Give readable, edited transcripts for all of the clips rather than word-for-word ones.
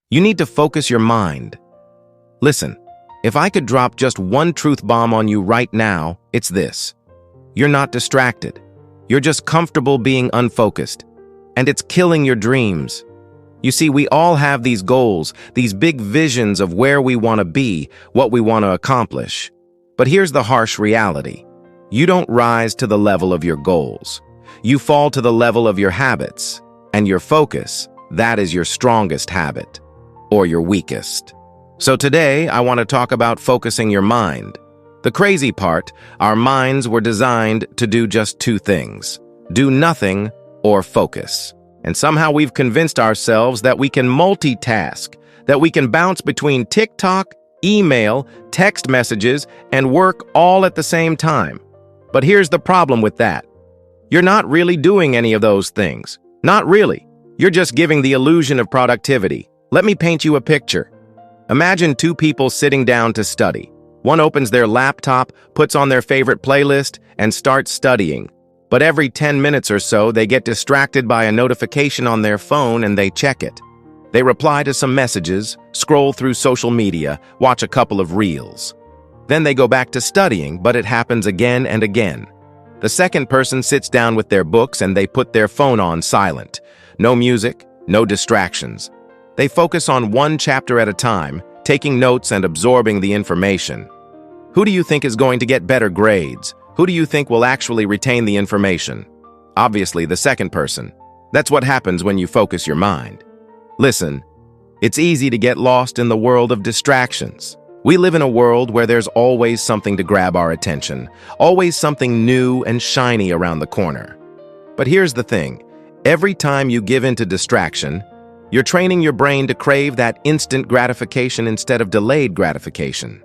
You need to focus your mind. Listen, if I could drop just one truth bomb on you right now, it's this. You're not distracted. You're just comfortable being unfocused. And it's killing your dreams. You see, we all have these goals, these big visions of where we want to be, what we want to accomplish. But here's the harsh reality. You don't rise to the level of your goals. You fall to the level of your habits. And your focus, that is your strongest habit, or your weakest. So today, I want to talk about focusing your mind. The crazy part, our minds were designed to do just two things: do nothing or focus. And somehow we've convinced ourselves that we can multitask, that we can bounce between TikTok, email, text messages, and work all at the same time. But here's the problem with that. You're not really doing any of those things. Not really. You're just giving the illusion of productivity. Let me paint you a picture. Imagine two people sitting down to study. One opens their laptop, puts on their favorite playlist, and starts studying. But every 10 minutes or so, they get distracted by a notification on their phone and they check it. They reply to some messages, scroll through social media, watch a couple of reels. Then they go back to studying, but it happens again and again. The second person sits down with their books and they put their phone on silent. No music, no distractions. They focus on one chapter at a time, taking notes and absorbing the information. Who do you think is going to get better grades? Who do you think will actually retain the information? Obviously, the second person. That's what happens when you focus your mind. Listen, it's easy to get lost in the world of distractions. We live in a world where there's always something to grab our attention, always something new and shiny around the corner. But here's the thing. Every time you give in to distraction, you're training your brain to crave that instant gratification instead of delayed gratification.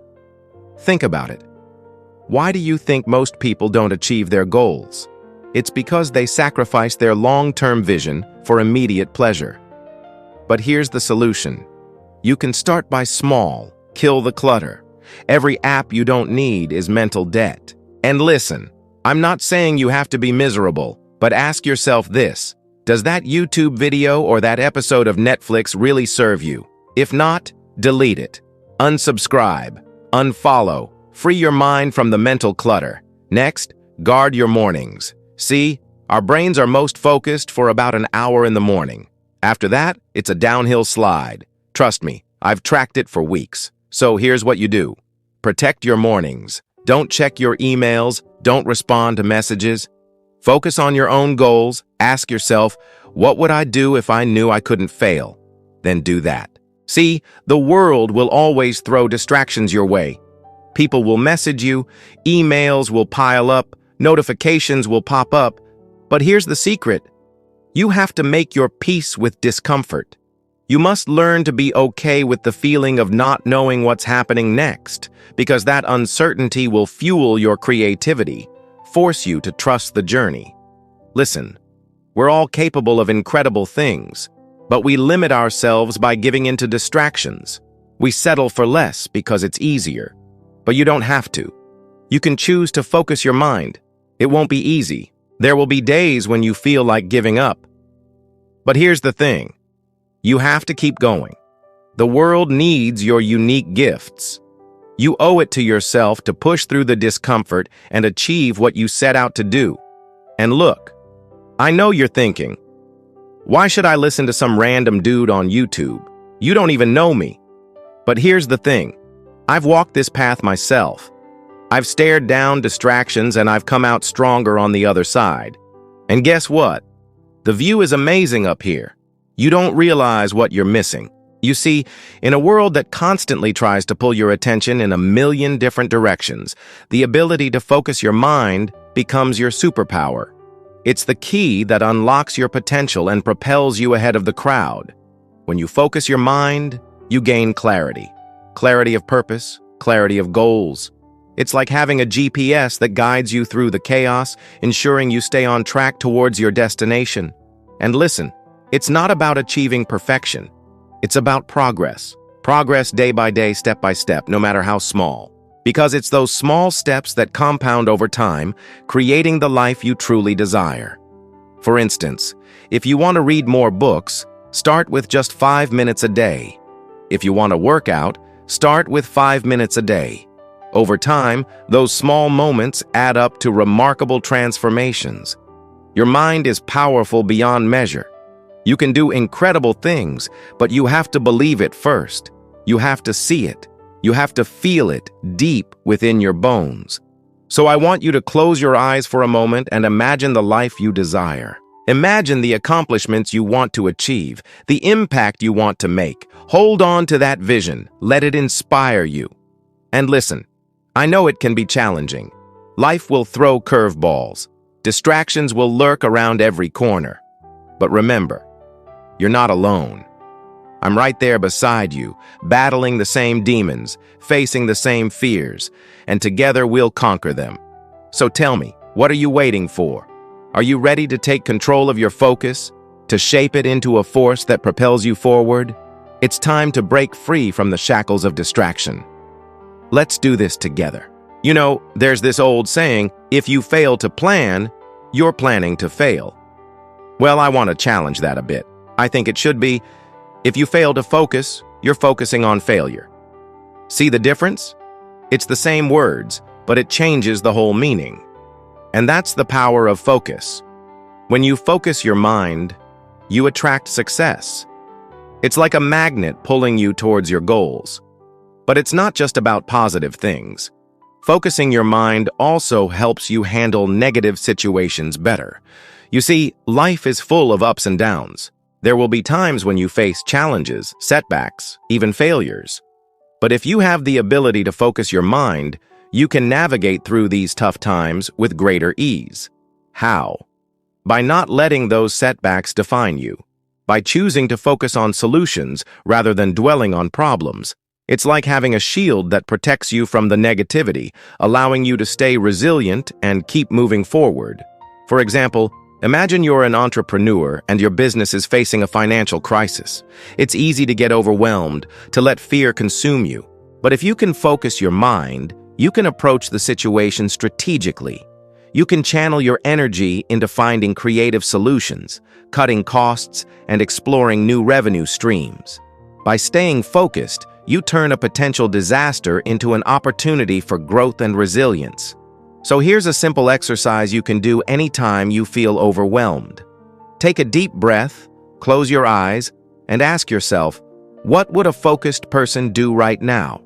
Think about it. Why do you think most people don't achieve their goals? It's because they sacrifice their long-term vision for immediate pleasure. But here's the solution. You can start by small, kill the clutter. Every app you don't need is mental debt. And listen, I'm not saying you have to be miserable, but ask yourself this. Does that YouTube video or that episode of Netflix really serve you? If not, delete it. Unsubscribe. Unfollow. Free your mind from the mental clutter. Next, guard your mornings. See, our brains are most focused for about an hour in the morning. After that, it's a downhill slide. Trust me, I've tracked it for weeks. So here's what you do. Protect your mornings. Don't check your emails. Don't respond to messages. Focus on your own goals. Ask yourself, what would I do if I knew I couldn't fail? Then do that. See, the world will always throw distractions your way. People will message you, emails will pile up, notifications will pop up. But here's the secret. You have to make your peace with discomfort. You must learn to be okay with the feeling of not knowing what's happening next, because that uncertainty will fuel your creativity, force you to trust the journey. Listen, we're all capable of incredible things, but we limit ourselves by giving into distractions. We settle for less because it's easier. But you don't have to. You can choose to focus your mind. It won't be easy. There will be days when you feel like giving up. But here's the thing. You have to keep going. The world needs your unique gifts. You owe it to yourself to push through the discomfort and achieve what you set out to do. And look, I know you're thinking, why should I listen to some random dude on YouTube? You don't even know me. But here's the thing. I've walked this path myself. I've stared down distractions and I've come out stronger on the other side. And guess what? The view is amazing up here. You don't realize what you're missing. You see, in a world that constantly tries to pull your attention in a million different directions, the ability to focus your mind becomes your superpower. It's the key that unlocks your potential and propels you ahead of the crowd. When you focus your mind, you gain clarity. Clarity of purpose, clarity of goals. It's like having a GPS that guides you through the chaos, ensuring you stay on track towards your destination. And listen, it's not about achieving perfection. It's about progress. Progress day by day, step by step, no matter how small. Because it's those small steps that compound over time, creating the life you truly desire. For instance, if you want to read more books, start with just 5 minutes a day. If you want to work out, start with 5 minutes a day. Over time, those small moments add up to remarkable transformations. Your mind is powerful beyond measure. You can do incredible things, but you have to believe it first. You have to see it. You have to feel it deep within your bones. So I want you to close your eyes for a moment and imagine the life you desire. Imagine the accomplishments you want to achieve, the impact you want to make. Hold on to that vision. Let it inspire you. And listen, I know it can be challenging. Life will throw curveballs. Distractions will lurk around every corner. But remember, you're not alone. I'm right there beside you, battling the same demons, facing the same fears, and together we'll conquer them. So tell me, what are you waiting for? Are you ready to take control of your focus, to shape it into a force that propels you forward? It's time to break free from the shackles of distraction. Let's do this together. You know, there's this old saying, if you fail to plan, you're planning to fail. Well, I want to challenge that a bit. I think it should be, if you fail to focus, you're focusing on failure. See the difference? It's the same words, but it changes the whole meaning. And that's the power of focus. When you focus your mind, you attract success. It's like a magnet pulling you towards your goals. But it's not just about positive things. Focusing your mind also helps you handle negative situations better. You see, life is full of ups and downs. There will be times when you face challenges, setbacks, even failures. But if you have the ability to focus your mind, you can navigate through these tough times with greater ease. How? By not letting those setbacks define you. By choosing to focus on solutions rather than dwelling on problems. It's like having a shield that protects you from the negativity, allowing you to stay resilient and keep moving forward. For example, imagine you're an entrepreneur and your business is facing a financial crisis. It's easy to get overwhelmed, to let fear consume you. But if you can focus your mind, you can approach the situation strategically. You can channel your energy into finding creative solutions, cutting costs, and exploring new revenue streams. By staying focused, you turn a potential disaster into an opportunity for growth and resilience. So here's a simple exercise you can do anytime you feel overwhelmed. Take a deep breath, close your eyes, and ask yourself, what would a focused person do right now?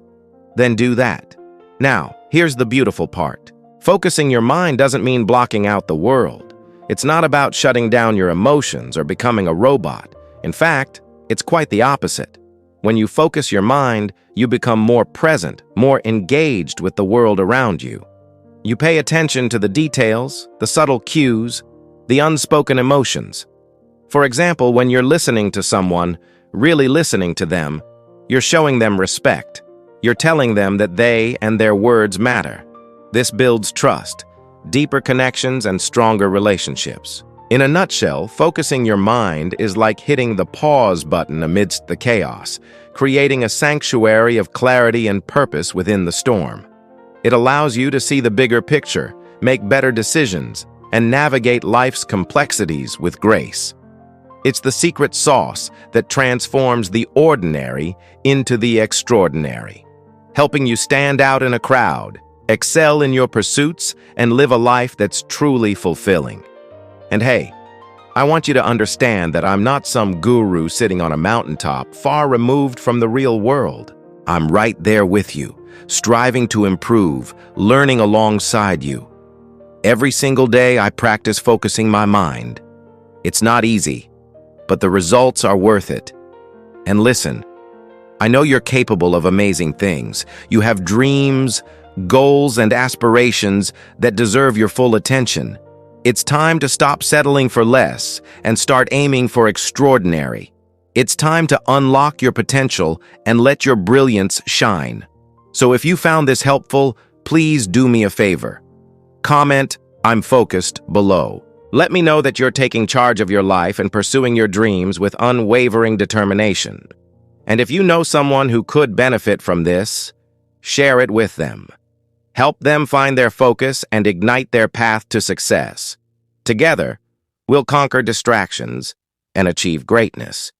Then do that. Now, here's the beautiful part. Focusing your mind doesn't mean blocking out the world. It's not about shutting down your emotions or becoming a robot. In fact, it's quite the opposite. When you focus your mind, you become more present, more engaged with the world around you. You pay attention to the details, the subtle cues, the unspoken emotions. For example, when you're listening to someone, really listening to them, you're showing them respect. You're telling them that they and their words matter. This builds trust, deeper connections, and stronger relationships. In a nutshell, focusing your mind is like hitting the pause button amidst the chaos, creating a sanctuary of clarity and purpose within the storm. It allows you to see the bigger picture, make better decisions, and navigate life's complexities with grace. It's the secret sauce that transforms the ordinary into the extraordinary, helping you stand out in a crowd, excel in your pursuits, and live a life that's truly fulfilling. And hey, I want you to understand that I'm not some guru sitting on a mountaintop far removed from the real world. I'm right there with you, striving to improve, learning alongside you. Every single day I practice focusing my mind. It's not easy, but the results are worth it. And listen, I know you're capable of amazing things. You have dreams, goals, and aspirations that deserve your full attention. It's time to stop settling for less and start aiming for extraordinary. It's time to unlock your potential and let your brilliance shine. So if you found this helpful, please do me a favor. Comment, "I'm focused," below. Let me know that you're taking charge of your life and pursuing your dreams with unwavering determination. And if you know someone who could benefit from this, share it with them. Help them find their focus and ignite their path to success. Together, we'll conquer distractions and achieve greatness.